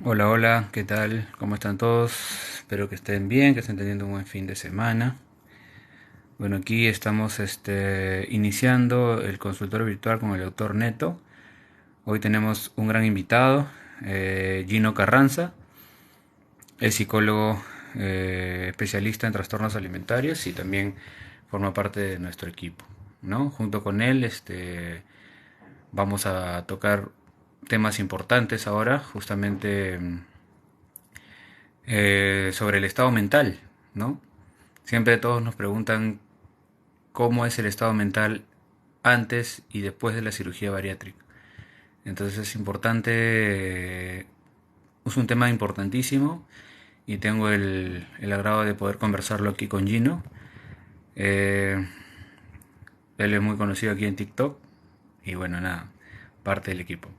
Hola, hola, ¿qué tal? ¿Cómo están todos? Espero que estén bien, que estén teniendo un buen fin de semana. Bueno, aquí estamos iniciando el consultorio virtual con el doctor Neto. Hoy tenemos un gran invitado, Gino Carranza, es psicólogo especialista en trastornos alimentarios y también forma parte de nuestro equipo, ¿no? Junto con él, vamos a tocar temas importantes ahora, justamente sobre el estado mental, ¿no? Siempre todos nos preguntan cómo es el estado mental antes y después de la cirugía bariátrica. Entonces es importante, es un tema importantísimo y tengo el agrado de poder conversarlo aquí con Gino. Eh, Él es muy conocido aquí en TikTok y bueno, nada, parte del equipo.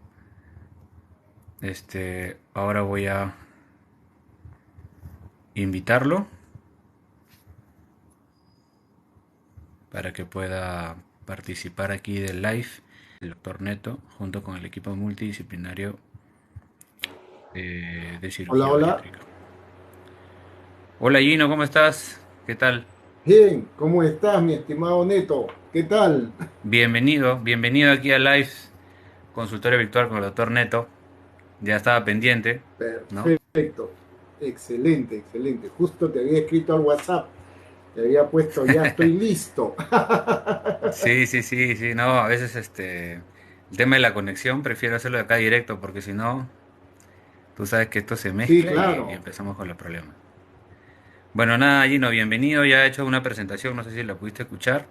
Ahora voy a invitarlo para que pueda participar aquí del live del doctor Neto junto con el equipo multidisciplinario de Hola, cirugía hola. bariátrica. Hola Gino, ¿cómo estás? ¿Qué tal? Bien, ¿cómo estás, mi estimado Neto? ¿Qué tal? Bienvenido, bienvenido aquí a live consultorio virtual con el doctor Neto. Ya estaba pendiente, ¿no? Perfecto. Excelente, excelente. Justo te había escrito al WhatsApp. Te había puesto, ya estoy listo. Sí, sí, sí, sí, no, a veces el tema de la conexión prefiero hacerlo de acá directo porque si no, tú sabes que esto se Sí, mezcla y claro. empezamos con los problemas. Bueno, nada, Gino, bienvenido. Ya he hecho una presentación, no sé si la pudiste escuchar.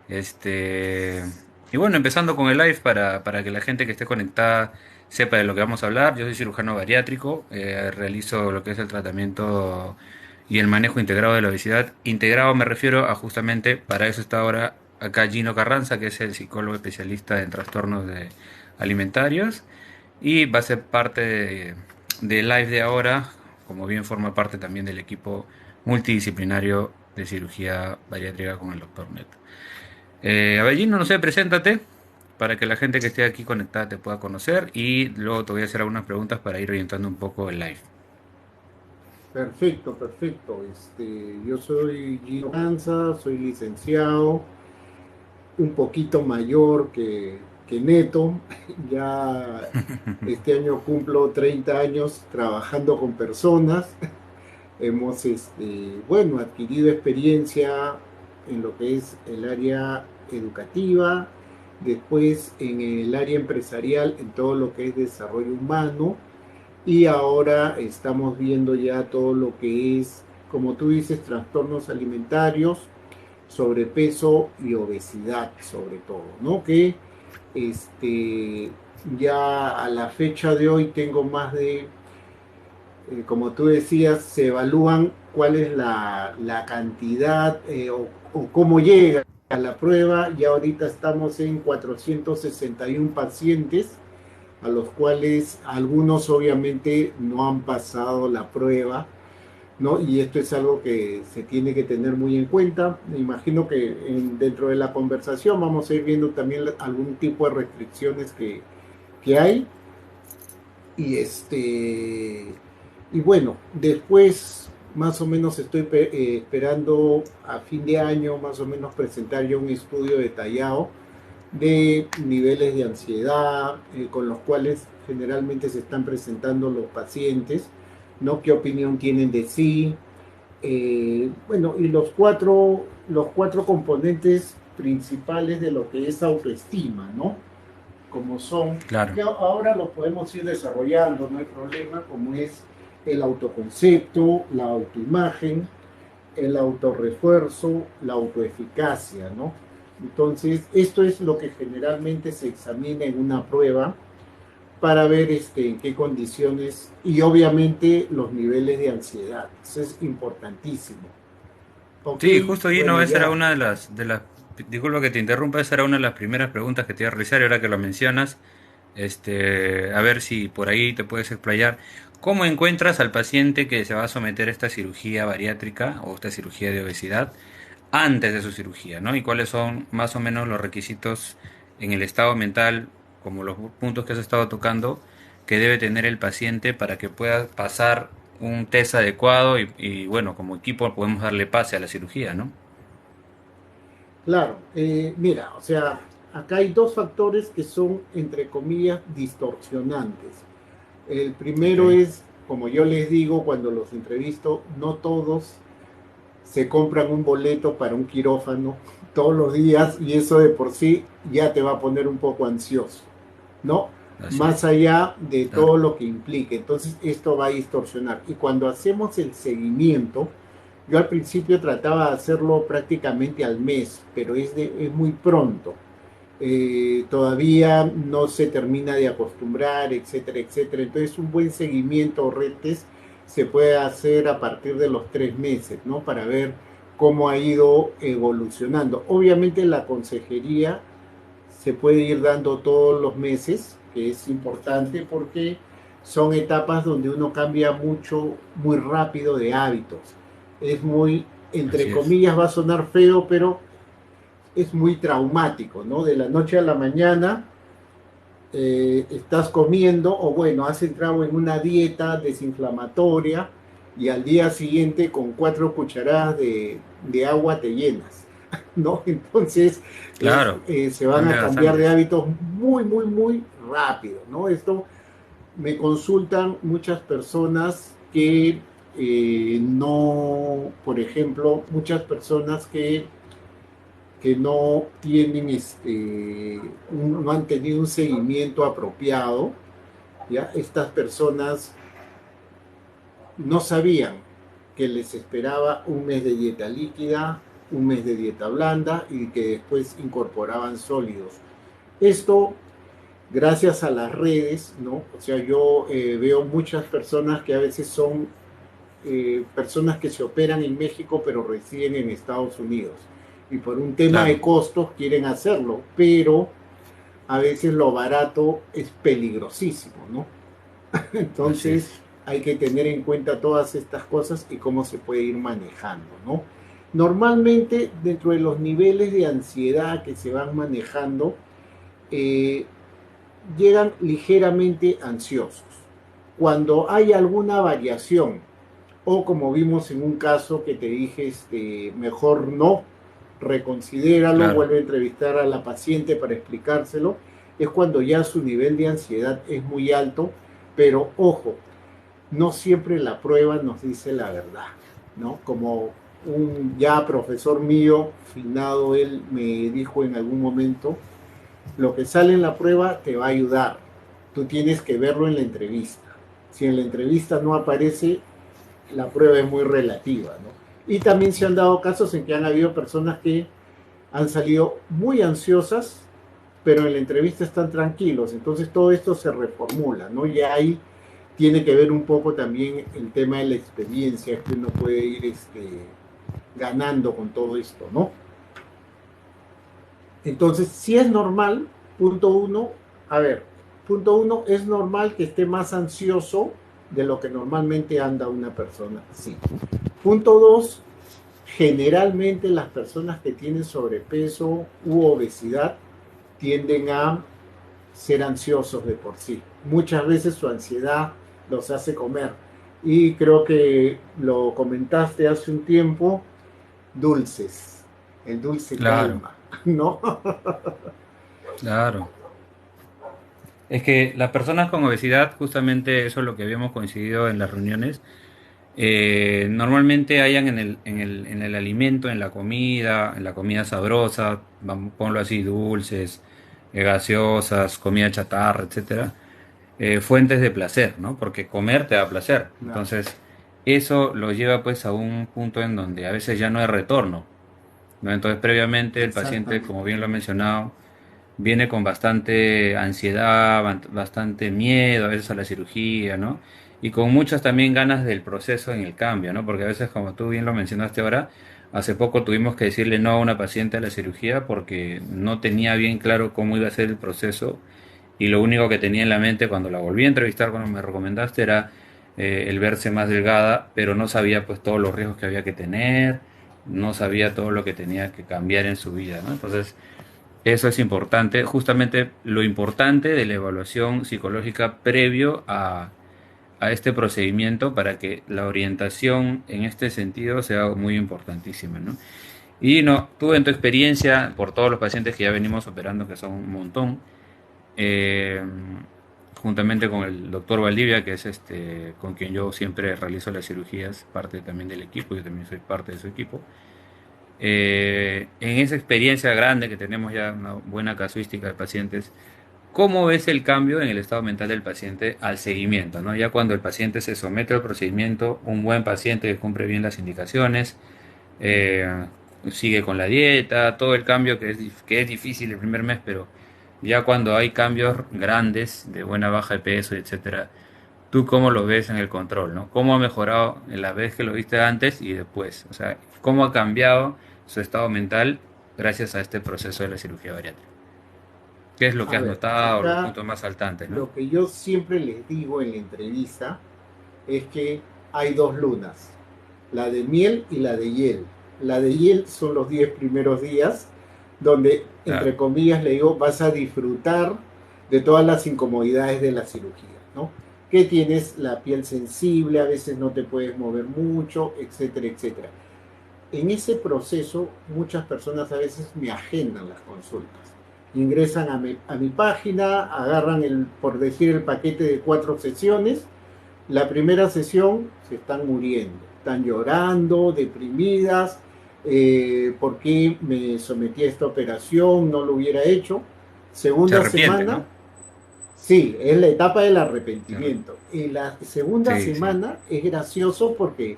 Este, y bueno, empezando con el live para que la gente que esté conectada sepa de lo que vamos a hablar. Yo soy cirujano bariátrico, realizo lo que es el tratamiento y el manejo integrado de la obesidad. Integrado me refiero a justamente, para eso está ahora acá Gino Carranza, que es el psicólogo especialista en trastornos alimentarios. Y va a ser parte del live de ahora, como bien forma parte también del equipo multidisciplinario de cirugía bariátrica con el doctor Neto. Abellino, no sé, preséntate para que la gente que esté aquí conectada te pueda conocer y luego te voy a hacer algunas preguntas para ir orientando un poco el live. Perfecto, perfecto. Yo soy Gino Canza, soy licenciado, un poquito mayor que Neto. Ya este año cumplo 30 años trabajando con personas. Hemos, bueno, adquirido experiencia en lo que es el área educativa, después en el área empresarial, en todo lo que es desarrollo humano, y ahora estamos viendo ya todo lo que es, como tú dices, trastornos alimentarios, sobrepeso y obesidad, sobre todo, ¿no? Que este, ya a la fecha de hoy tengo más de como tú decías, se evalúan cuál es la cantidad o cómo llega a la prueba. Ya ahorita estamos en 461 pacientes, a los cuales algunos obviamente no han pasado la prueba, ¿no? Y esto es algo que se tiene que tener muy en cuenta. Me imagino que dentro de la conversación vamos a ir viendo también algún tipo de restricciones que hay. Y y bueno, después más o menos estoy esperando a fin de año más o menos presentar yo un estudio detallado de niveles de ansiedad con los cuales generalmente se están presentando los pacientes, ¿no? ¿Qué opinión tienen de sí? Bueno, y los cuatro componentes principales de lo que es autoestima, ¿no? Como son, Claro. que ahora lo podemos ir desarrollando, no hay problema, como es el autoconcepto, la autoimagen, el autorrefuerzo, la autoeficacia, ¿no? Entonces, esto es lo que generalmente se examina en una prueba para ver en qué condiciones y obviamente los niveles de ansiedad. Eso es importantísimo. Ok, Sí, justo Gino, bueno, esa era ya. una disculpa que te interrumpa, esa era una de las primeras preguntas que te iba a realizar y ahora que lo mencionas, a ver si por ahí te puedes explayar. ¿Cómo encuentras al paciente que se va a someter a esta cirugía bariátrica o esta cirugía de obesidad antes de su cirugía, ¿no? Y cuáles son más o menos los requisitos en el estado mental, como los puntos que has estado tocando, que debe tener el paciente para que pueda pasar un test adecuado y bueno, como equipo podemos darle pase a la cirugía, ¿no? Claro, mira, o sea, acá hay dos factores que son, entre comillas, distorsionantes. El Ok, primero es, como yo les digo cuando los entrevisto, no todos se compran un boleto para un quirófano todos los días y eso de por sí ya te va a poner un poco ansioso, ¿no? así Más es, allá de claro, todo lo que implique. Entonces esto va a distorsionar. Y cuando hacemos el seguimiento, yo al principio trataba de hacerlo prácticamente al mes, pero es muy pronto. Todavía no se termina de acostumbrar, etcétera, etcétera. Entonces un buen seguimiento o retes se puede hacer a partir de los 3 meses, ¿no? Para ver cómo ha ido evolucionando. Obviamente la consejería se puede ir dando todos los meses, que es importante porque son etapas donde uno cambia mucho, muy rápido de hábitos. Es muy, entre así es. comillas, va a sonar feo, pero es muy traumático, ¿no? De la noche a la mañana estás comiendo o bueno, has entrado en una dieta desinflamatoria y al día siguiente con 4 cucharadas de agua te llenas, ¿no? Entonces Claro, se van a cambia cambiar de bastante. hábitos muy, muy, muy rápido, ¿no? Esto me consultan muchas personas que no, por ejemplo, muchas personas que no tienen no han tenido un seguimiento apropiado, ¿ya? Estas personas no sabían que les esperaba un mes de dieta líquida, un mes de dieta blanda y que después incorporaban sólidos. Esto gracias a las redes, ¿no? O sea, yo veo muchas personas que a veces son personas que se operan en México pero residen en Estados Unidos y por un tema de Claro, costos quieren hacerlo, pero a veces lo barato es peligrosísimo, ¿no? así Entonces es. hay que tener en cuenta todas estas cosas y cómo se puede ir manejando, ¿no? Normalmente dentro de los niveles de ansiedad que se van manejando, eh, llegan ligeramente ansiosos. Cuando hay alguna variación, o como vimos en un caso que te dije, mejor no, reconsidéralo, Claro, vuelve a entrevistar a la paciente para explicárselo, es cuando ya su nivel de ansiedad es muy alto, pero ojo, no siempre la prueba nos dice la verdad, ¿no? Como un ya profesor mío, finado, él me dijo en algún momento, lo que sale en la prueba te va a ayudar, tú tienes que verlo en la entrevista. Si en la entrevista no aparece, la prueba es muy relativa, ¿no? Y también se han dado casos en que han habido personas que han salido muy ansiosas, pero en la entrevista están tranquilos. Entonces todo esto se reformula, ¿no? Y ahí tiene que ver un poco también el tema de la experiencia que uno puede ir ganando con todo esto, ¿no? Entonces, si es normal, punto uno, a ver, punto uno, es normal que esté más ansioso de lo que normalmente anda una persona, sí. Punto dos, generalmente las personas que tienen sobrepeso u obesidad tienden a ser ansiosos de por sí. Muchas veces su ansiedad los hace comer. Y creo que lo comentaste hace un tiempo, dulces. El dulce claro, calma, ¿no? claro. Es que las personas con obesidad, justamente eso es lo que habíamos coincidido en las reuniones, normalmente hayan en el alimento, en la comida sabrosa, vamos, ponlo así, dulces, gaseosas, comida chatarra, etcétera, fuentes de placer, ¿no? Porque comer te da placer. Claro, Entonces, eso lo lleva pues a un punto en donde a veces ya no hay retorno, ¿no? Entonces, previamente el paciente, como exactamente. bien lo he mencionado, viene con bastante ansiedad, bastante miedo a veces a la cirugía, ¿no? Y con muchas también ganas del proceso en el cambio, ¿no? Porque a veces, como tú bien lo mencionaste ahora, hace poco tuvimos que decirle no a una paciente a la cirugía porque no tenía bien claro cómo iba a ser el proceso y lo único que tenía en la mente cuando la volví a entrevistar, cuando me recomendaste, era el verse más delgada, pero no sabía pues todos los riesgos que había que tener, no sabía todo lo que tenía que cambiar en su vida, ¿no? Entonces, Eso es importante, justamente lo importante de la evaluación psicológica previo a este procedimiento para que la orientación en este sentido sea muy importantísima, ¿no? Y no, tú en tu experiencia, por todos los pacientes que ya venimos operando, que son un montón, eh, juntamente con el doctor Valdivia, que es con quien yo siempre realizo las cirugías, parte también del equipo, yo también soy parte de su equipo. En esa experiencia grande que tenemos ya una buena casuística de pacientes, ¿cómo ves el cambio en el estado mental del paciente al seguimiento, ¿no? Ya cuando el paciente se somete al procedimiento, un buen paciente que cumple bien las indicaciones, eh, sigue con la dieta, todo el cambio que es difícil el primer mes, pero ya cuando hay cambios grandes de buena baja de peso, etcétera, ¿tú cómo lo ves en el control, ¿no? ¿Cómo ha mejorado en la vez que lo viste antes y después? O sea, ¿cómo ha cambiado su estado mental gracias a este proceso de la cirugía bariátrica? ¿Qué es lo que A has ver, notado, los acá puntos más saltantes, ¿no? lo que yo siempre les digo en la entrevista es que hay dos lunas, la de miel y la de hiel. La de hiel son los 10 primeros días, donde, Claro, entre comillas, le digo, vas a disfrutar de todas las incomodidades de la cirugía, ¿no? Que tienes la piel sensible, a veces no te puedes mover mucho, etcétera, etcétera. En ese proceso, muchas personas a veces me agendan las consultas. Ingresan a mi página, agarran por decir, el paquete de 4 sesiones. La primera sesión se están muriendo, están llorando, deprimidas, ¿por qué me sometí a esta operación? No lo hubiera hecho. se Segunda arrepiente, semana, ¿no? sí, es la etapa del Se arre- arrepentimiento. En la segunda Sí, sí, semana es gracioso porque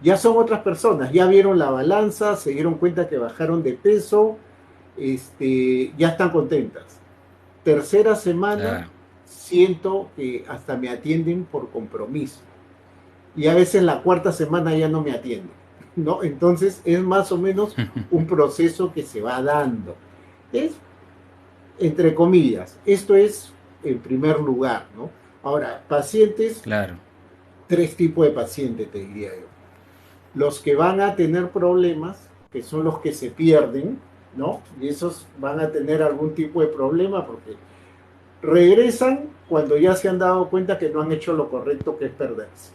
ya son otras personas, ya vieron la balanza, se dieron cuenta que bajaron de peso, ya están contentas. Tercera semana, claro. siento que hasta me atienden por compromiso. Y a veces la cuarta semana ya no me atienden, ¿no? Entonces es más o menos un proceso que se va dando. Es, entre comillas, esto es en primer lugar, ¿no? Ahora, pacientes, Claro. tres tipos de pacientes, te diría yo. Los que van a tener problemas, que son los que se pierden, ¿no? Y esos van a tener algún tipo de problema porque regresan cuando ya se han dado cuenta que no han hecho lo correcto, que es perderse.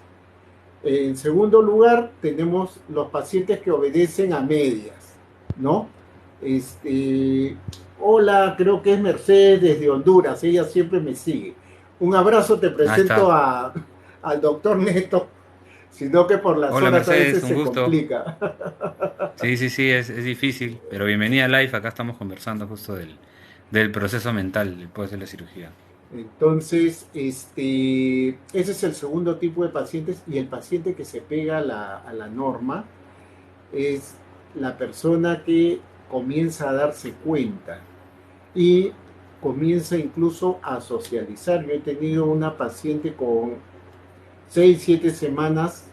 En segundo lugar, tenemos los pacientes que obedecen a medias, ¿no? Este, Hola, creo que es Mercedes desde Honduras, ella siempre me sigue. Un abrazo, te Ahí presento está. al doctor Neto, sino que por las Hola horas a Mercedes, veces un se gusto. complica. Sí, sí, sí, es difícil, pero bienvenida a Live. Acá estamos conversando justo del proceso mental después de la cirugía. Entonces, ese es el segundo tipo de pacientes y el paciente que se pega a la norma es la persona que comienza a darse cuenta y comienza incluso a socializar. Yo he tenido una paciente con 6 7 semanas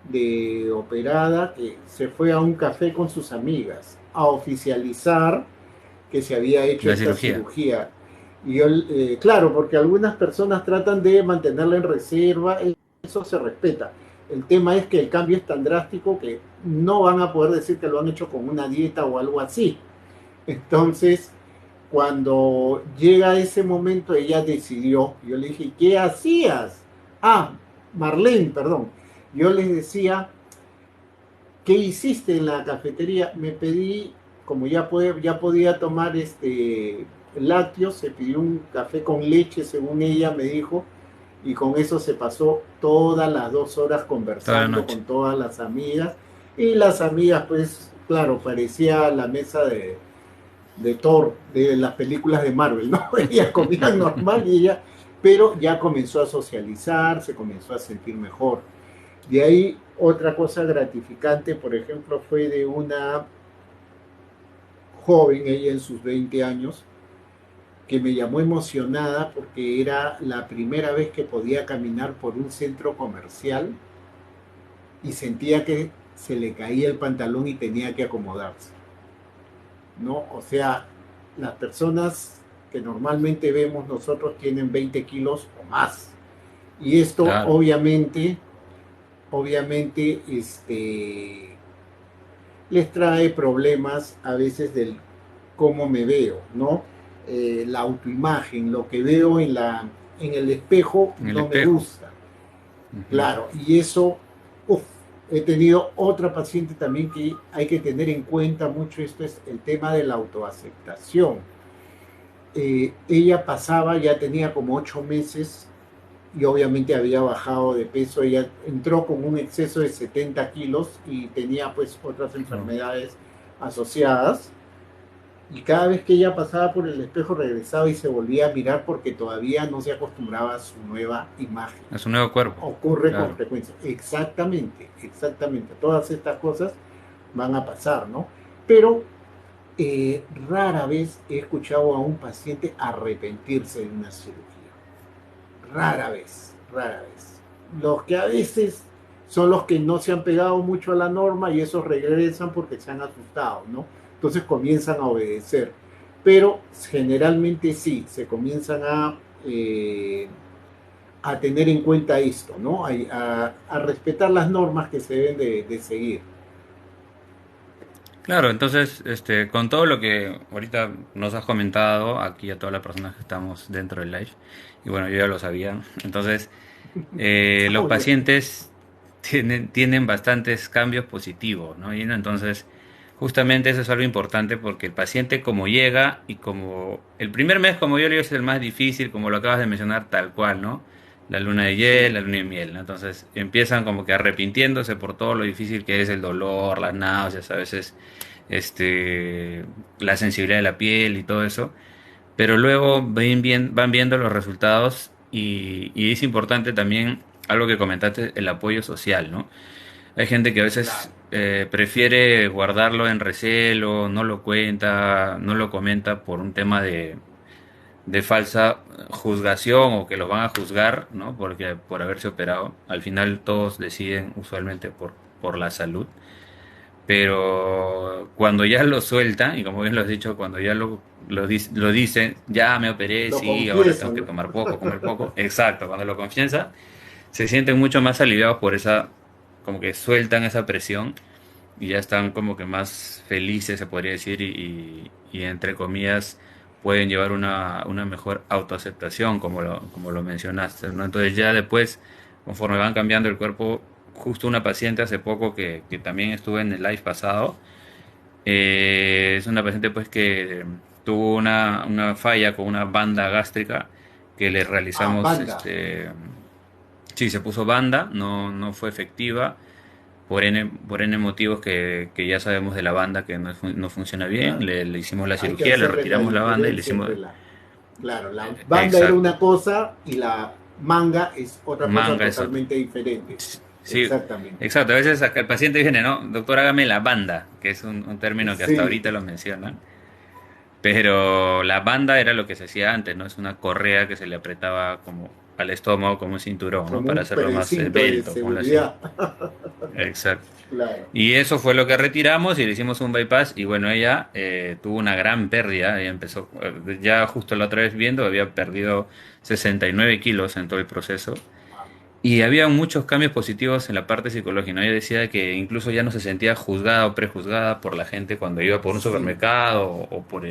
de operada que se fue a un café con sus amigas a oficializar que se había hecho La esta cirugía. cirugía. Y yo, claro, porque algunas personas tratan de mantenerla en reserva, eso se respeta. El tema es que el cambio es tan drástico que no van a poder decir que lo han hecho con una dieta o algo así. Entonces, cuando llega ese momento, ella decidió, yo le dije, ¿qué hacías? Ah, Marlene, perdón. Yo les decía, ¿qué hiciste en la cafetería? Me pedí, como ya podía tomar lácteos, se pidió un café con leche, según ella me dijo, y con eso se pasó todas las 2 horas Toda la conversando noche. con todas las amigas. Y las amigas, pues, claro, parecía la mesa de Thor, de las películas de Marvel, ¿no? Ellas comían normal y ella, pero ya comenzó a socializar, se comenzó a sentir mejor. De ahí otra cosa gratificante, por ejemplo, fue de una joven, ella en sus 20 años, que me llamó emocionada porque era la primera vez que podía caminar por un centro comercial y sentía que se le caía el pantalón y tenía que acomodarse, ¿no? O sea, las personas que normalmente vemos nosotros tienen 20 kilos o más. Y esto Claro. obviamente, les trae problemas a veces cómo me veo, ¿no? La autoimagen, lo que veo en el espejo En el no me espejo. gusta. Ujú. Claro, y eso, uf, he tenido otra paciente también que hay que tener en cuenta mucho, esto es el tema de la autoaceptación. Ella pasaba, ya tenía como 8 meses y obviamente había bajado de peso. Ella entró con un exceso de 70 kilos y tenía pues otras Claro. enfermedades asociadas. Y cada vez que ella pasaba por el espejo regresaba y se volvía a mirar porque todavía no se acostumbraba a su nueva imagen. A su nuevo cuerpo. Ocurre con Claro. frecuencia. Exactamente, exactamente. Todas estas cosas van a pasar, ¿no? Pero rara vez he escuchado a un paciente arrepentirse de una cirugía. Rara vez, rara vez. Los que a veces son los que no se han pegado mucho a la norma y esos regresan porque se han asustado, ¿no? Entonces comienzan a obedecer. Pero generalmente sí, se comienzan a tener en cuenta esto, ¿no? A respetar las normas que se deben de seguir. Claro, entonces, con todo lo que ahorita nos has comentado, aquí a todas las personas que estamos dentro del live, y bueno, yo ya lo sabía, entonces, los Obvio. pacientes tienen bastantes cambios positivos, ¿no? Y no, entonces, justamente eso es algo importante porque el paciente como llega y como el primer mes, como yo le digo, es el más difícil, como lo acabas de mencionar, tal cual, ¿no? La luna de hiel, Sí, la luna de miel, ¿no? Entonces empiezan como que arrepintiéndose por todo lo difícil que es el dolor, las náuseas, a veces este, la sensibilidad de la piel y todo eso, pero luego van viendo los resultados y es importante también algo que comentaste, el apoyo social, ¿no? Hay gente que a veces claro. prefiere guardarlo en recelo, no lo cuenta, no lo comenta por un tema de falsa juzgación o que los van a juzgar, ¿no? Porque por haberse operado, al final todos deciden usualmente por la salud. Pero cuando ya lo sueltan, y como bien lo has dicho, cuando ya lo dicen, ya me operé, Lo sí, ahora tengo confiesan, que ¿no? tomar poco, comer poco. Exacto, cuando lo confianza, se sienten mucho más aliviados por esa, como que sueltan esa presión y ya están como que más felices, se podría decir, y entre comillas pueden llevar una mejor autoaceptación, como lo mencionaste, ¿no? Entonces ya después, conforme van cambiando el cuerpo, justo una paciente hace poco que también estuve en el live pasado, es una paciente pues que tuvo una falla con una banda gástrica que le Ah, realizamos, banda. sí, se puso banda, no fue efectiva por N motivos que ya sabemos de la banda que no funciona bien, Claro. le hicimos la Hay que cirugía, le hacerle la retiramos la banda y le diferencia hicimos... entre la... Claro, la banda era Exacto, una cosa y la manga es otra cosa manga es otro. totalmente diferente. Sí, Exactamente. exacto. A veces acá el paciente viene, ¿no? Doctor, hágame la banda, que es un término que hasta Sí, ahorita lo mencionan. Pero la banda era lo que se hacía antes, ¿no? Es una correa que se le apretaba como al estómago, como un cinturón, ¿no? como Para un hacerlo más precinto de esbelto, ponlo así. seguridad. Exacto. Claro. Y eso fue lo que retiramos y le hicimos un bypass y bueno, ella tuvo una gran pérdida, ella empezó, ya justo la otra vez viendo, había perdido 69 kilos en todo el proceso y había muchos cambios positivos en la parte psicológica, ¿no? Ella decía que incluso ya no se sentía juzgada o prejuzgada por la gente cuando iba por un Sí, supermercado o por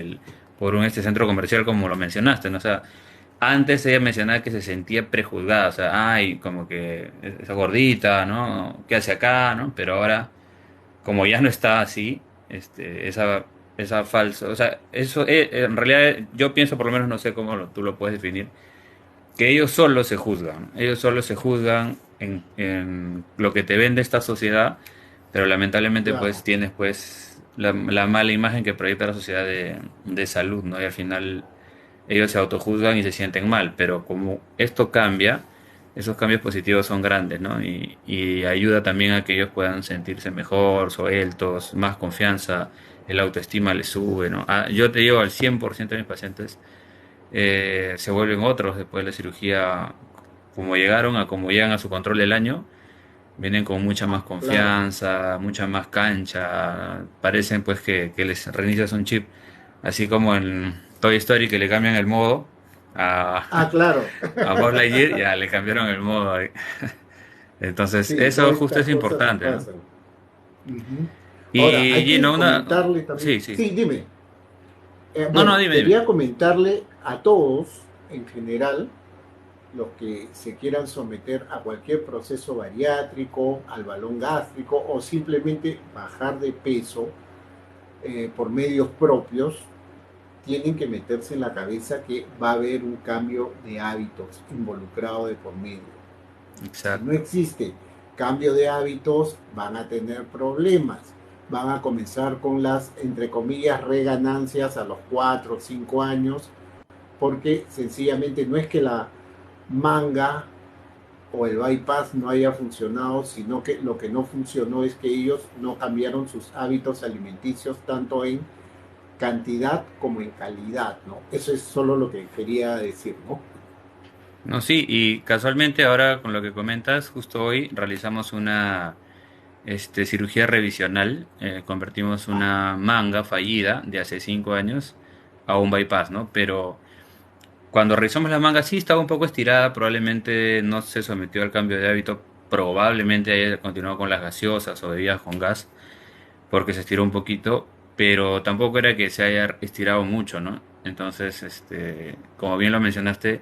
un centro comercial como lo mencionaste, ¿no? O sea, antes ella mencionaba que se sentía prejuzgada, o sea, ay, como que esa gordita, ¿no? ¿Qué hace acá, no? Pero ahora como ya no está así, esa falsa, o sea, eso en realidad yo pienso, por lo menos no sé cómo tú lo puedes definir, que ellos solo se juzgan, ellos solo se juzgan en lo que te vende esta sociedad, pero lamentablemente pues claro. tienes pues la mala imagen que proyecta la sociedad de salud, ¿no? Y al final ellos se autojuzgan y se sienten mal, pero como esto cambia, esos cambios positivos son grandes, ¿no? Y ayuda también a que ellos puedan sentirse mejor, sueltos, más confianza, el autoestima les sube, ¿no? Yo te digo, al 100% de mis pacientes se vuelven otros después de la cirugía, como llegaron a como llegan a su control del año, vienen con mucha más Ah, claro. confianza, mucha más cancha, parecen pues que les reinicias un chip, así como en Toy Story que le cambian el modo a, Ah, claro. a Buzz Lightyear, ya le cambiaron el modo ahí. Entonces, Sí, eso todas justo estas es cosas importante, ¿no? pasan. Ujú. Ahora, Y hay que Gino, comentarle también. Sí, sí. Sí, dime. No, no, Bueno, dime, dime. quería comentarle a todos en general, los que se quieran someter a cualquier proceso bariátrico, al balón gástrico o simplemente bajar de peso por medios propios, tienen que meterse en la cabeza que va a haber un cambio de hábitos involucrado de por medio. Si no Exacto. existe cambio de hábitos, van a tener problemas. Van a comenzar con las, entre comillas, reganancias a los 4 o 5 años, porque sencillamente no es que la manga o el bypass no haya funcionado, sino que lo que no funcionó es que ellos no cambiaron sus hábitos alimenticios tanto en cantidad como en calidad, ¿no? Eso es solo lo que quería decir, ¿no? No, sí, y casualmente ahora con lo que comentas, justo hoy realizamos una cirugía revisional, convertimos una manga fallida de hace 5 años a un bypass, ¿no? Pero cuando revisamos la manga sí estaba un poco estirada, probablemente no se sometió al cambio de hábito, probablemente haya continuado con las gaseosas o bebidas con gas, porque se estiró un poquito, pero tampoco era que se haya estirado mucho, ¿no? Entonces, como bien lo mencionaste,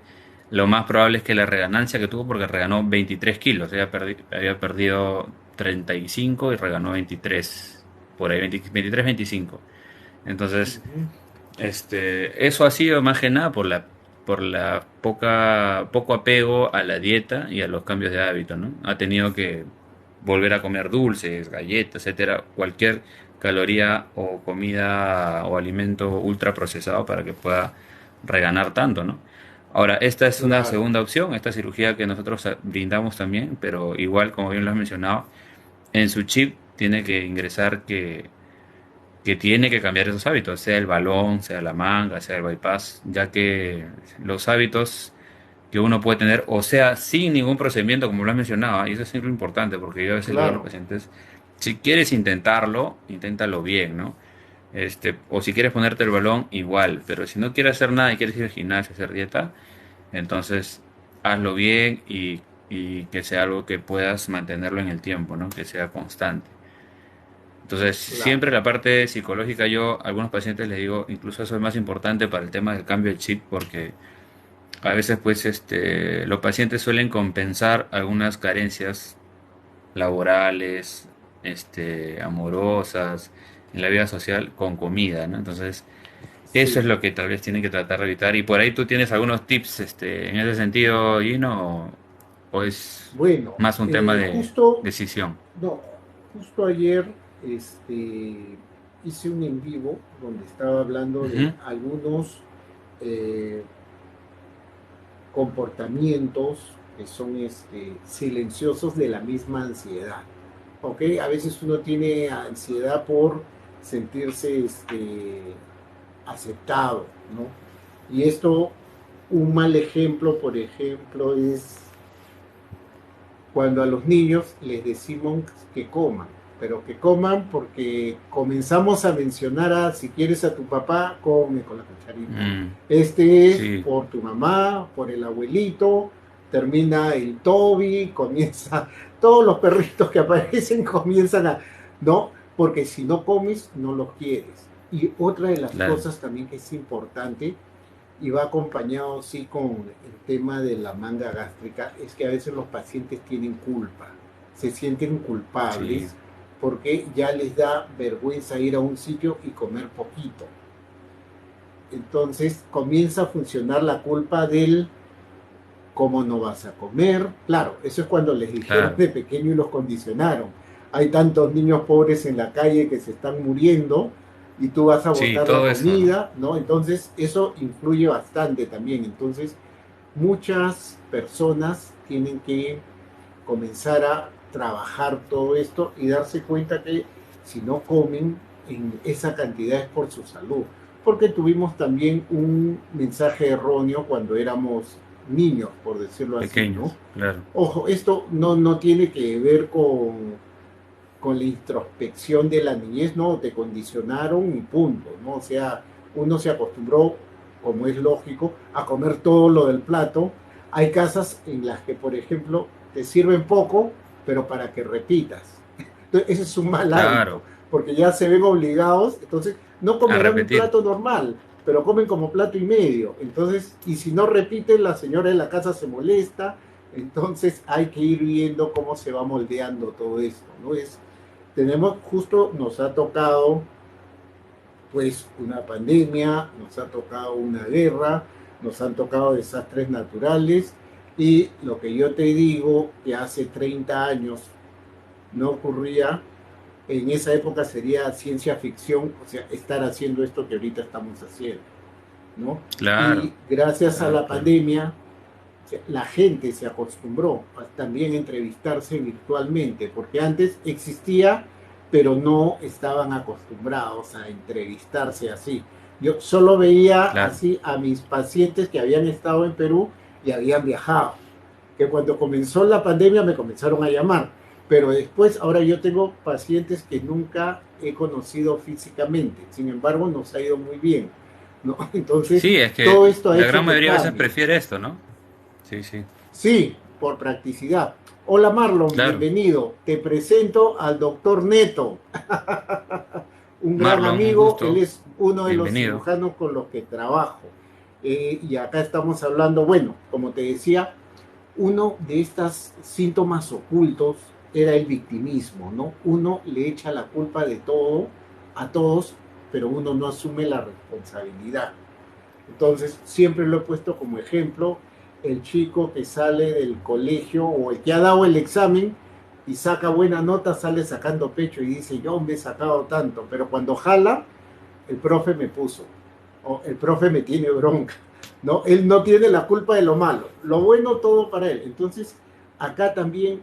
lo más probable es que la reganancia que tuvo, porque reganó 23 kilos, había perdido 35 y reganó 23, por ahí 20 23, 25. Entonces, Ujú. eso ha sido más que nada por la poco apego a la dieta y a los cambios de hábito, ¿no? Ha tenido que volver a comer dulces, galletas, etcétera, cualquier caloría o comida o alimento ultra procesado para que pueda reganar tanto, ¿no? Ahora, esta es una Claro, segunda opción, esta cirugía que nosotros brindamos también, pero igual, como bien lo has mencionado, en su chip tiene que ingresar que tiene que cambiar esos hábitos, sea el balón, sea la manga, sea el bypass, ya que los hábitos que uno puede tener, o sea, sin ningún procedimiento, como lo has mencionado, y eso es siempre importante, porque yo a veces le digo a los claro, pacientes, si quieres intentarlo, inténtalo bien, ¿no? O si quieres ponerte el balón, igual, pero si no quieres hacer nada y quieres ir al gimnasio, hacer dieta, entonces hazlo bien y que sea algo que puedas mantenerlo en el tiempo, ¿no? Que sea constante. Entonces, claro. siempre la parte psicológica, yo a algunos pacientes les digo, incluso eso es más importante para el tema del cambio de chip, porque a veces pues los pacientes suelen compensar algunas carencias laborales, amorosas, en la vida social con comida, ¿no? Entonces, eso es Sí. lo que tal vez tienen que tratar de evitar. Y por ahí tú tienes algunos tips, en ese sentido, Gino, o es Bueno, más un tema de justo, decisión. no, justo ayer hice un en vivo donde estaba hablando de Ujú. algunos eh, comportamientos que son silenciosos de la misma ansiedad. ¿Ok? A veces uno tiene ansiedad por sentirse aceptado, ¿no? Y esto, un mal ejemplo, por ejemplo, es cuando a los niños les decimos que coman, pero que coman porque comenzamos a mencionar a, si quieres a tu papá, come con la cucharita. Mm, Este es sí, por tu mamá, por el abuelito, termina el Toby, comienza, todos los perritos que aparecen comienzan a, ¿no? Porque si no comes, no los quieres. Y otra de las claro. cosas también que es importante y va acompañado sí con el tema de la manga gástrica, es que a veces los pacientes tienen culpa, se sienten Sí, culpables porque ya les da vergüenza ir a un sitio y comer poquito. Entonces comienza a funcionar la culpa del cómo no vas a comer. Claro, eso es cuando les dijeron claro. de pequeño y los condicionaron. Hay tantos niños pobres en la calle que se están muriendo y tú vas a Sí, botar la todo eso. comida, ¿no? Entonces eso influye bastante también. Entonces muchas personas tienen que comenzar a trabajar todo esto y darse cuenta que si no comen en esa cantidad es por su salud. Porque tuvimos también un mensaje erróneo cuando éramos niños, por decirlo así, ¿no? Pequeños, claro. Ojo, esto no tiene que ver con la introspección de la niñez, no, te condicionaron y punto, ¿no? O sea, uno se acostumbró, como es lógico, a comer todo lo del plato. Hay casas en las que, por ejemplo, te sirven poco, pero para que repitas. Entonces, ese es un mal hábito, Claro, porque ya se ven obligados, entonces no a comerán un repetir. plato normal, pero comen como plato y medio. Entonces, y si no repiten, la señora de la casa se molesta. Entonces hay que ir viendo cómo se va moldeando todo esto, ¿no? Tenemos, justo nos ha tocado pues una pandemia, nos ha tocado una guerra, nos han tocado desastres naturales y lo que yo te digo que hace 30 años no ocurría, en esa época sería ciencia ficción, o sea, estar haciendo esto que ahorita estamos haciendo, ¿no? Claro, Y gracias a claro, la claro. pandemia, la gente se acostumbró a también entrevistarse virtualmente, porque antes existía, pero no estaban acostumbrados a entrevistarse así. Yo solo veía Claro. así a mis pacientes que habían estado en Perú y habían viajado, que cuando comenzó la pandemia me comenzaron a llamar, pero después ahora yo tengo pacientes que nunca he conocido físicamente, sin embargo nos ha ido muy bien, ¿no? Entonces, Sí, es todo que esto ha la hecho gran que mayoría de veces cambie. prefiere esto, ¿no? Sí, sí. Sí, por practicidad. Hola Marlon, Claro. bienvenido. Te presento al doctor Neto, un gran Marlon, un amigo. Él gusto. es uno de los Bienvenido. cirujanos con los que trabajo. Y acá estamos hablando, bueno, como te decía, uno de estos síntomas ocultos era el victimismo, ¿no? Uno le echa la culpa de todo a todos, pero uno no asume la responsabilidad. Entonces, siempre lo he puesto como ejemplo, el chico que sale del colegio o el que ha dado el examen y saca buena nota, sale sacando pecho y dice, yo me he sacado tanto, pero cuando jala, el profe me puso, o el profe me tiene bronca, ¿no? Él no tiene la culpa de lo malo, lo bueno todo para él. Entonces, acá también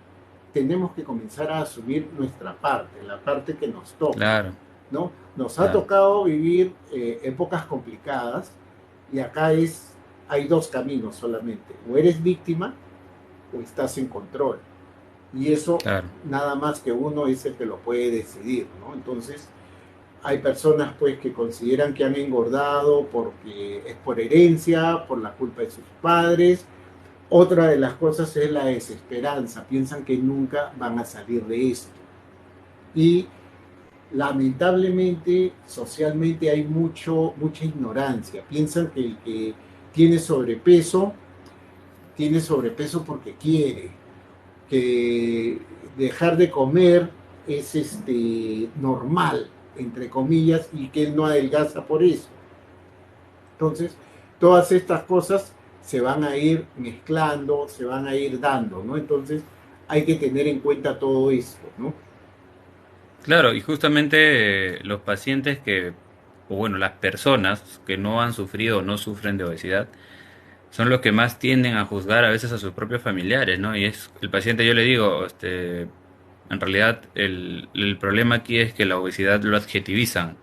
tenemos que comenzar a asumir nuestra parte, la parte que nos toca, Claro, ¿no? Nos ha claro. tocado vivir épocas complicadas y acá hay dos caminos solamente, o eres víctima o estás en control. Y eso Claro. nada más que uno es el que lo puede decidir, ¿no? Entonces, hay personas pues que consideran que han engordado porque es por herencia, por la culpa de sus padres. Otra de las cosas es la desesperanza, piensan que nunca van a salir de esto. Y lamentablemente, socialmente hay mucha ignorancia. Piensan que el que tiene sobrepeso, tiene sobrepeso porque quiere, que dejar de comer es normal, entre comillas, y que él no adelgaza por eso. Entonces, todas estas cosas se van a ir mezclando, se van a ir dando, ¿no? Entonces, hay que tener en cuenta todo esto, ¿no? Claro, y justamente los pacientes que, o bueno, las personas que no han sufrido o no sufren de obesidad, son los que más tienden a juzgar a veces a sus propios familiares, ¿no? Y es el paciente, yo le digo, en realidad el problema aquí es que la obesidad lo adjetivizan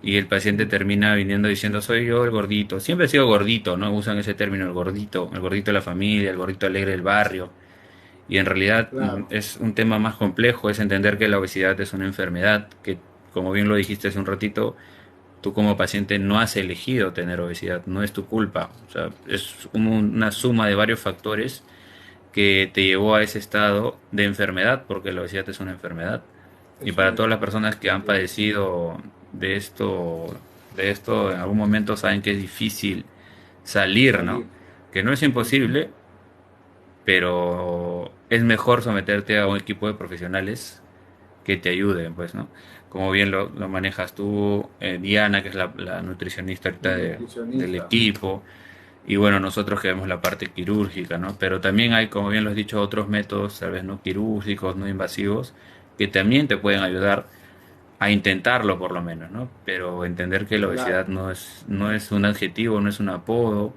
y el paciente termina viniendo diciendo soy yo el gordito. Siempre he sido gordito, ¿no? Usan ese término, el gordito de la familia, el gordito alegre del barrio. Y en realidad Claro, es un tema más complejo, es entender que la obesidad es una enfermedad, que como bien lo dijiste hace un ratito, tú como paciente no has elegido tener obesidad, no es tu culpa. O sea, es una suma de varios factores que te llevó a ese estado de enfermedad, porque la obesidad es una enfermedad. Y es una para todas las enfermedad, personas que han efectivamente. padecido de esto en algún momento saben que es difícil salir, ¿no? Salir. Que no es Ujú. imposible, pero es mejor someterte a un equipo de profesionales que te ayuden, pues, ¿no? Como bien lo manejas tú, Diana, que es la nutricionista Mi ahorita del nutricionista. equipo, y bueno, nosotros que vemos la parte quirúrgica, ¿no? Pero también hay, como bien lo has dicho, otros métodos, tal vez no quirúrgicos, no invasivos, que también te pueden ayudar a intentarlo por lo menos, ¿no? Pero entender que la obesidad Claro, no es un adjetivo, no es un apodo,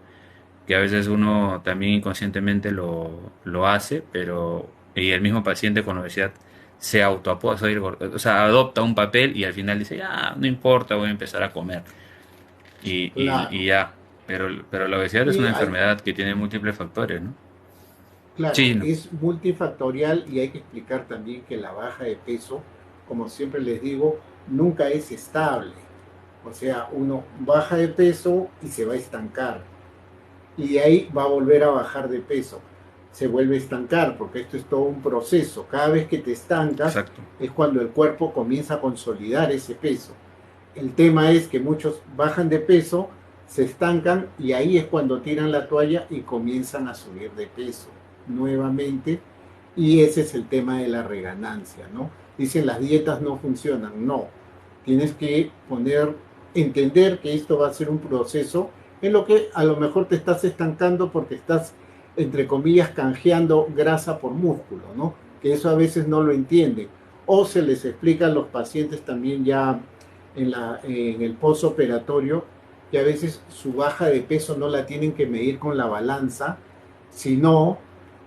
que a veces uno también inconscientemente lo hace, pero y el mismo paciente con obesidad se autoapoda, o sea, adopta un papel y al final dice, ya, no importa, voy a empezar a comer y claro. ya. Pero la obesidad es Y una hay, enfermedad que tiene múltiples factores, ¿no? Sí, claro, no. es multifactorial y hay que explicar también que la baja de peso, como siempre les digo, nunca es estable. O sea, uno baja de peso y se va a estancar. Y de ahí va a volver a bajar de peso. Se vuelve a estancar porque esto es todo un proceso. Cada vez que te estancas Exacto. es cuando el cuerpo comienza a consolidar ese peso. El tema es que muchos bajan de peso, se estancan y ahí es cuando tiran la toalla y comienzan a subir de peso nuevamente. Y ese es el tema de la reganancia, ¿no? Dicen las dietas no funcionan, no. Tienes que entender que esto va a ser un proceso en lo que a lo mejor te estás estancando porque estás, entre comillas, canjeando grasa por músculo, ¿no? Que eso a veces no lo entienden. O se les explica a los pacientes también ya en el postoperatorio que a veces su baja de peso no la tienen que medir con la balanza, sino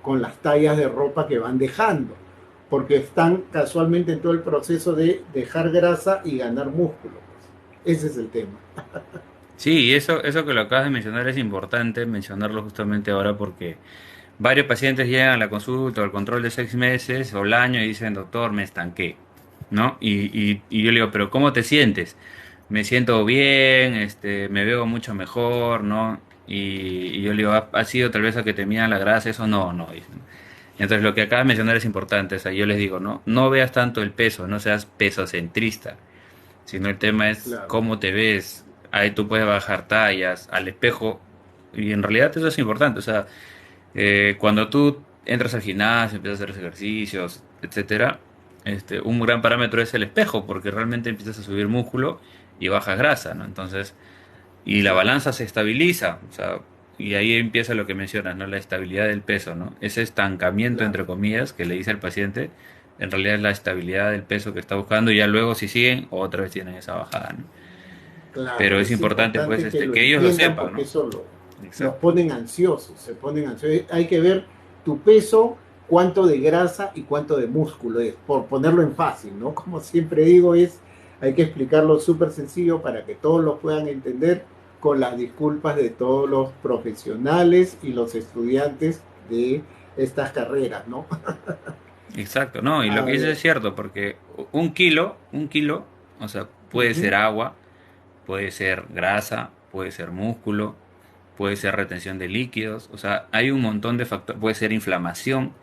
con las tallas de ropa que van dejando, porque están casualmente en todo el proceso de dejar grasa y ganar músculo. Pues. Ese es el tema. Sí, y eso que lo acabas de mencionar es importante mencionarlo justamente ahora porque varios pacientes llegan a la consulta o al control de 6 meses o el año y dicen, doctor, me estanqué, ¿no? Y yo le digo, pero ¿cómo te sientes? Me siento bien, me veo mucho mejor, ¿no? Y yo le digo, ¿ha sido tal vez a que te midan la grasa? Eso no, no. Dicen. Entonces lo que acabas de mencionar es importante, o sea, yo les digo, no veas tanto el peso, no seas pesocentrista, sino el tema es Claro, cómo te ves. Ahí tú puedes bajar tallas al espejo y en realidad eso es importante, o sea, cuando tú entras al gimnasio, empiezas a hacer ejercicios, etcétera, un gran parámetro es el espejo, porque realmente empiezas a subir músculo y bajas grasa, ¿no? Entonces, y la claro, balanza se estabiliza, o sea, y ahí empieza lo que mencionas, ¿no? La estabilidad del peso, ¿no? Ese estancamiento, claro, entre comillas, que le dice al paciente, en realidad es la estabilidad del peso que está buscando y ya luego si siguen, otra vez tienen esa bajada, ¿no? claro. Pero es Es importante, pues, importante que lo que ellos lo entiendan sepan, porque ¿no? eso los Exacto. ponen ansiosos, se ponen ansiosos. Hay que ver tu peso, cuánto de grasa y cuánto de músculo es, por ponerlo en fácil, ¿no? Como siempre digo, hay que explicarlo súper sencillo para que todos lo puedan entender con las disculpas de todos los profesionales y los estudiantes de estas carreras, ¿no? Exacto, no, y lo A que dices ver, es cierto, porque un kilo, o sea, puede ser ujú, agua, puede ser grasa, puede ser músculo, puede ser retención de líquidos, o sea, hay un montón de factores, puede ser inflamación,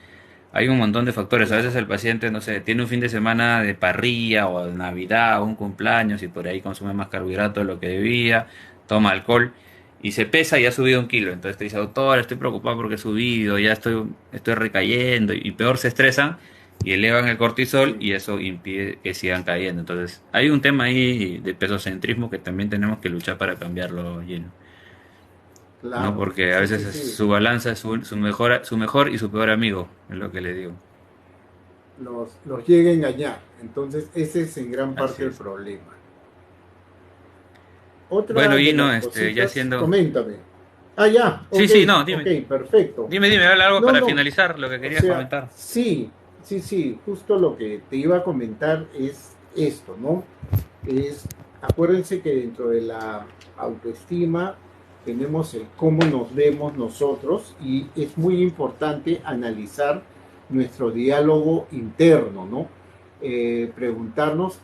hay un montón de factores. A veces claro, el paciente, no sé, tiene un fin de semana de parrilla o de Navidad o un cumpleaños y por ahí consume más carbohidratos de lo que debía, toma alcohol y se pesa y ha subido 1 kilo. Entonces te dice, doctor, estoy preocupado porque he subido, ya estoy recayendo y peor se estresan y elevan el cortisol sí, y eso impide que sigan cayendo. Entonces hay un tema ahí de pesocentrismo que también tenemos que luchar para cambiarlo, Gino. ¿No? claro, Porque a sí, veces sí, sí. su balanza es su mejor y su peor amigo, es lo que le digo. Los llega a engañar. Entonces, ese es en gran Así parte el es. problema. Bueno, Otra de Gino, las ya cositas, siendo... coméntame. Ah, ya, Sí, ok, sí, no, ok, dime. perfecto. Dime, habla algo No, para no, finalizar lo que o querías sea, comentar. sí, sí, sí, justo lo que te iba a comentar es esto, ¿no? Acuérdense que dentro de la autoestima tenemos el cómo nos vemos nosotros y es muy importante analizar nuestro diálogo interno, ¿no? Preguntarnos,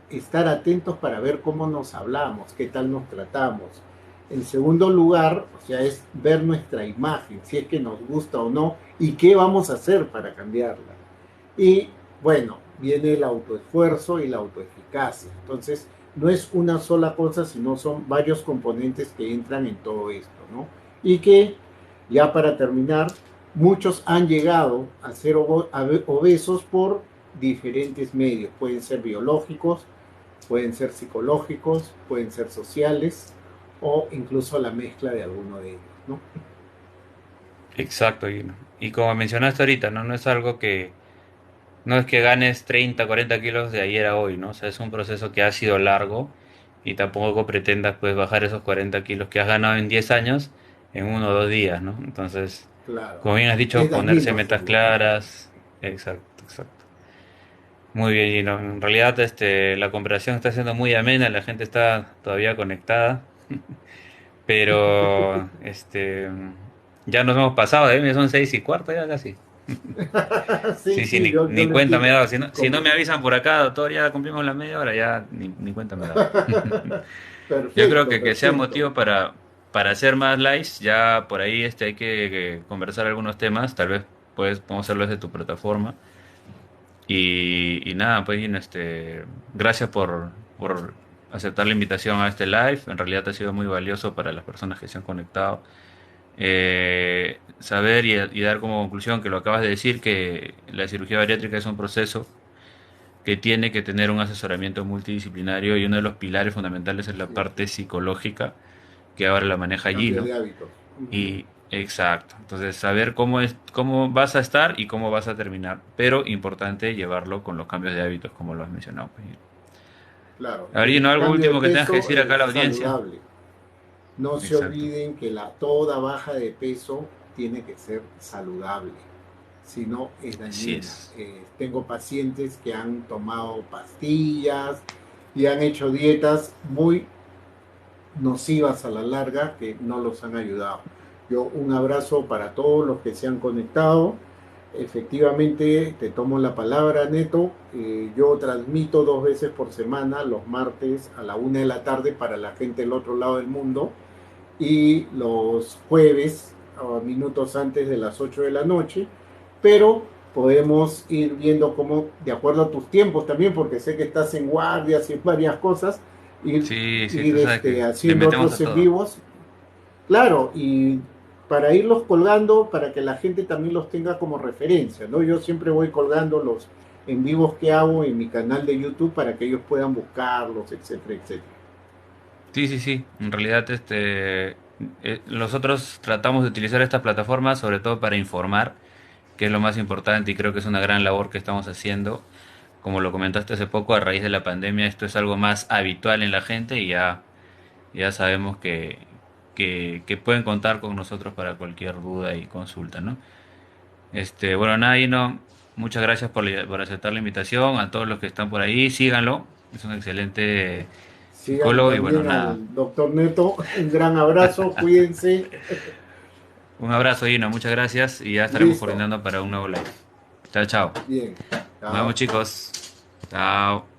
estar atentos para ver cómo nos hablamos, qué tal nos tratamos. En segundo lugar, o sea, es ver nuestra imagen, si es que nos gusta o no, y qué vamos a hacer para cambiarla. Y bueno, viene el autoesfuerzo y la autoeficacia. Entonces, no es una sola cosa, sino son varios componentes que entran en todo esto, ¿no? Y que, ya para terminar, muchos han llegado a ser obesos por diferentes medios. Pueden ser biológicos, pueden ser psicológicos, pueden ser sociales o incluso la mezcla de alguno de ellos, ¿no? Exacto, Gino. Y como mencionaste ahorita, ¿no? No es que ganes 30, 40 kilos de ayer a hoy, ¿no? O sea, es un proceso que ha sido largo y tampoco pretendas pues bajar esos 40 kilos que has ganado en 10 años en 1 o 2 días, ¿no? Entonces, Claro. como bien has Es dicho, ponerse dañino metas hacerlo, ¿no? claras. Exacto, exacto. Muy bien, Gino. En realidad, la conversación está siendo muy amena, la gente está todavía conectada, pero ya nos hemos pasado, ¿eh? Son 6:15 ya casi. Sí, Sí, sí, sí, ni yo lo cuenta me he entiendo. dado. Si no me Como... avisan por acá, doctor, ya cumplimos la media hora, ya ni cuenta me he dado. Yo creo Perfecto, que sea perfecto. motivo para hacer más lives. Ya por ahí hay que conversar algunos temas. Tal vez podemos hacerlo desde tu plataforma. Y nada, pues, Gino, gracias por aceptar la invitación a este live. En realidad ha sido muy valioso para las personas que se han conectado. Saber y dar como conclusión que lo acabas de decir, que la cirugía bariátrica es un proceso que tiene que tener un asesoramiento multidisciplinario y uno de los pilares fundamentales es la Así es. parte psicológica que ahora la maneja Cambio Gino. de hábitos. Ujú. Y exacto, entonces saber cómo es, cómo vas a estar y cómo vas a terminar, pero importante llevarlo con los cambios de hábitos, como lo has mencionado, pues. Claro, A ver, y Gino, el algo cambio de último que tengas que peso decir acá a la es audiencia. saludable. No se Exacto. olviden que toda baja de peso tiene que ser saludable, si no es Así dañina. es. Tengo pacientes que han tomado pastillas y han hecho dietas muy nocivas a la larga que no los han ayudado. Yo un abrazo para todos los que se han conectado. Efectivamente, te tomo la palabra, Neto. Yo transmito 2 veces por semana, los martes a la 1 de la tarde para la gente del otro lado del mundo y los jueves minutos antes de las 8 de la noche, pero podemos ir viendo cómo, de acuerdo a tus tiempos también, porque sé que estás en guardias y varias cosas, ir, Sí, sí, ir tú sabes que le haciendo metemos otros a en todo. vivos, claro, y para irlos colgando, para que la gente también los tenga como referencia, ¿no? Yo siempre voy colgando los en vivos que hago en mi canal de YouTube para que ellos puedan buscarlos, etcétera, etcétera. Sí, sí, sí. En realidad, nosotros tratamos de utilizar esta plataforma sobre todo para informar, que es lo más importante y creo que es una gran labor que estamos haciendo. Como lo comentaste hace poco, a raíz de la pandemia, esto es algo más habitual en la gente y ya sabemos que pueden contar con nosotros para cualquier duda y consulta, ¿no? Bueno, nada, no, muchas gracias por aceptar la invitación. A todos los que están por ahí, síganlo. Es un excelente Sigan psicólogo y bueno, también nada. al doctor Neto, un gran abrazo, cuídense, Un abrazo, Gino, muchas gracias y ya estaremos listo, coordinando para un nuevo live. Chao, chao. bien, Nos vemos, chao. chicos. Chao.